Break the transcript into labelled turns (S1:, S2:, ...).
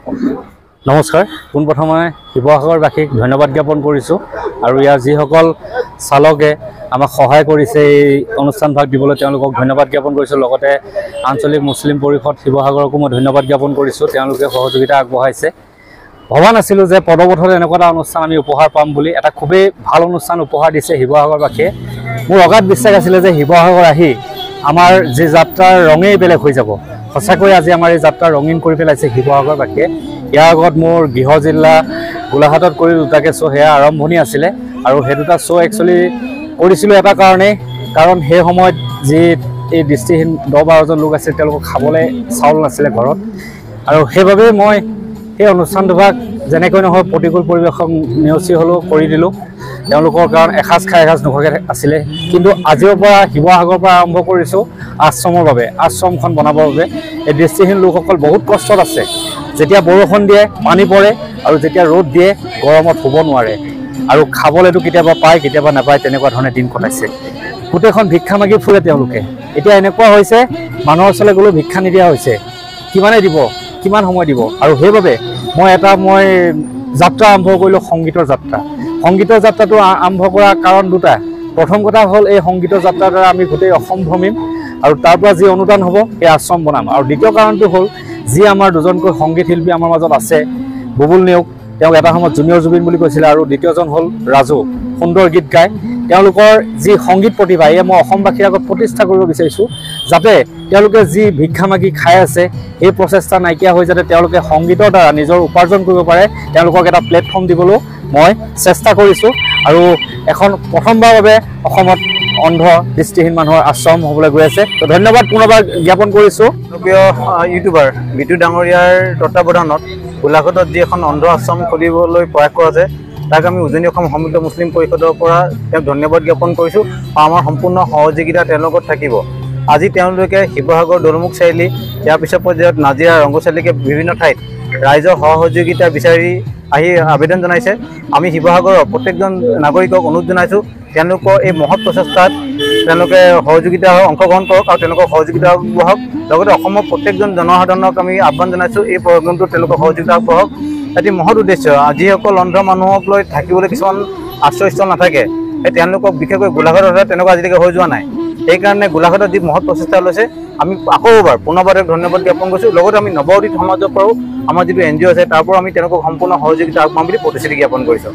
S1: নমস্কাৰ পোনপ্ৰথমে শিৱসাগৰবাসীক ধন্যবাদ জ্ঞাপন কৰিছোঁ আৰু ইয়াৰ যিসকল চালকে আমাক সহায় কৰিছে এই অনুষ্ঠানভাগ দিবলৈ তেওঁলোকক ধন্যবাদ জ্ঞাপন কৰিছোঁ। লগতে আঞ্চলিক মুছলিম পৰিষদ শিৱসাগৰকো মই ধন্যবাদ জ্ঞাপন কৰিছোঁ, তেওঁলোকে সহযোগিতা আগবঢ়াইছে। ভবা নাছিলোঁ যে পদপথত এনেকুৱা এটা অনুষ্ঠান আমি উপহাৰ পাম বুলি। এটা খুবেই ভাল অনুষ্ঠান উপহাৰ দিছে শিৱসাগৰবাসীয়ে। মোৰ অগাধ বিশ্বাস আছিলে যে শিৱসাগৰ আহি আমাৰ যি যাত্ৰাৰ ৰঙেই বেলেগ হৈ যাব। সঁচাকৈ আজি আমাৰ এই যাত্ৰা ৰঙীন কৰি পেলাইছে শিৱসাগৰবাসীয়ে। ইয়াৰ আগত মোৰ গৃহ জিলা গোলাঘাটত কৰি দুটাকৈ শ্ব' সেয়া আৰম্ভণি আছিলে আৰু সেই দুটা শ্ব' একচুৱেলি কৰিছিলোঁ এটা কাৰণেই, কাৰণ সেই সময়ত যি এই দৃষ্টিহীন 10-12জন লোক আছিল তেওঁলোকক খাবলৈ চাউল নাছিলে ঘৰত, আৰু সেইবাবেই মই সেই অনুষ্ঠানটোভাগ যেনেকৈ নহয় প্ৰতিকূল পৰিৱেশক নেওচি হ'লেও কৰি দিলোঁ তেওঁলোকৰ, কাৰণ এসাঁজ খাই এসাঁজ নোখোৱাকৈ আছিলে। কিন্তু আজিৰ পৰা শিৱসাগৰৰ পৰা আৰম্ভ কৰিছোঁ আশ্ৰমৰ বাবে, আশ্ৰমখন বনাবৰ বাবে। এই দৃষ্টিহীন লোকসকল বহুত কষ্টত আছে। যেতিয়া বৰষুণ দিয়ে পানী পৰে, আৰু যেতিয়া ৰ'দ দিয়ে গৰমত শুব নোৱাৰে, আৰু খাবলৈতো কেতিয়াবা পায় কেতিয়াবা নাপায়, তেনেকুৱা ধৰণে দিন কটাইছে। গোটেইখন ভিক্ষা মাগি ফুৰে তেওঁলোকে। এতিয়া এনেকুৱা হৈছে মানুহৰ ওচৰলৈ গ'লেও ভিক্ষা নিদিয়া হৈছে। কিমানে দিব, কিমান সময় দিব? আৰু সেইবাবে মই যাত্ৰা আৰম্ভ কৰিলোঁ, সংগীতৰ যাত্ৰা। সংগীতৰ যাত্ৰাটো আৰম্ভ কৰাৰ কাৰণ দুটা। প্ৰথম কথা হ'ল এই সংগীতৰ যাত্ৰাৰ দ্বাৰা আমি গোটেই অসম ভ্ৰমিম আৰু তাৰ পৰা যি অনুদান হ'ব সেই আশ্ৰম বনাম। আৰু দ্বিতীয় কাৰণটো হ'ল যি আমাৰ দুজনকৈ সংগীত শিল্পী আমাৰ মাজত আছে, বুবুল নেওগ, তেওঁক এটা সময়ত জুনিয়ৰ জুবিন বুলি কৈছিলে, আৰু দ্বিতীয়জন হ'ল ৰাজু, সুন্দৰ গীত গায়। তেওঁলোকৰ যি সংগীত প্ৰতিভা এয়া মই অসমবাসীৰ আগত প্ৰতিষ্ঠা কৰিব বিচাৰিছোঁ, যাতে তেওঁলোকে যি ভিক্ষা মাগি খাই আছে এই প্ৰচেষ্টা নাইকিয়া হৈ যাতে তেওঁলোকে সংগীতৰ দ্বাৰা নিজৰ উপাৰ্জন কৰিব পাৰে, তেওঁলোকক এটা প্লেটফৰ্ম দিবলৈ মই চেষ্টা কৰিছোঁ। আৰু এখন প্ৰথমবাৰৰ বাবে অসমত অন্ধ দৃষ্টিহীন মানুহৰ আশ্ৰম হ'বলৈ গৈ আছে। তো ধন্যবাদ পুনৰবাৰ জ্ঞাপন কৰিছোঁ।
S2: প্ৰিয় ইউটিউবাৰ বিটু ডাঙৰীয়াৰ তত্বাৱধানত গোলাঘাটত যি এখন অন্ধ আশ্ৰম খুলিবলৈ প্ৰয়াস কৰা আছে, তাক আমি উজনি অসম সমৃদ্ধ মুছলিম পৰিষদৰ পৰা তেওঁক ধন্যবাদ জ্ঞাপন কৰিছোঁ। আমাৰ সম্পূৰ্ণ সহযোগিতা তেওঁৰ লগত থাকিব। আজি তেওঁলোকে শিৱসাগৰ দৌলমুখ চাৰিআলি, ইয়াৰ পিছৰ পৰ্যায়ত নাজিৰা, ৰংগচালিকে বিভিন্ন ঠাইত ৰাইজৰ সহযোগিতা বিচাৰি আহি আবেদন জনাইছে। আমি শিৱসাগৰৰ প্ৰত্যেকজন নাগৰিকক অনুৰোধ জনাইছোঁ তেওঁলোকৰ এই মহৎ প্ৰচেষ্টাত তেওঁলোকে সহযোগিতা অংশগ্ৰহণ কৰক আৰু তেওঁলোকৰ সহযোগিতা আগবঢ়াওক। লগতে অসমৰ প্ৰত্যেকজন জনসাধাৰণক আমি আহ্বান জনাইছোঁ এই প্ৰগ্ৰেমটোত তেওঁলোকৰ সহযোগিতা আগবঢ়াওক। এটি মহৎ উদ্দেশ্য, যিসকল অন্ধ মানুহক লৈ থাকিবলৈ কিছুমান আশ্ৰয়স্থল নাথাকে, সেই তেওঁলোকক বিশেষকৈ গোলাঘাটত তেনেকুৱা আজিলৈকে হৈ যোৱা নাই। সেইকাৰণে গোলাঘাটত যি মহৎ প্ৰচেষ্টা লৈছে আমি আকৌ পুনৰবাৰ ধন্যবাদ জ্ঞাপন কৰিছোঁ। লগতে আমি নৱোদিত সমাজৰ পৰাও আমাৰ যিটো NGO আছে তাৰ পৰাও আমি তেওঁলোকক সম্পূৰ্ণ সহযোগিতা আগবঢ়াম বুলি প্ৰতিশ্ৰুতি জ্ঞাপন কৰিছোঁ।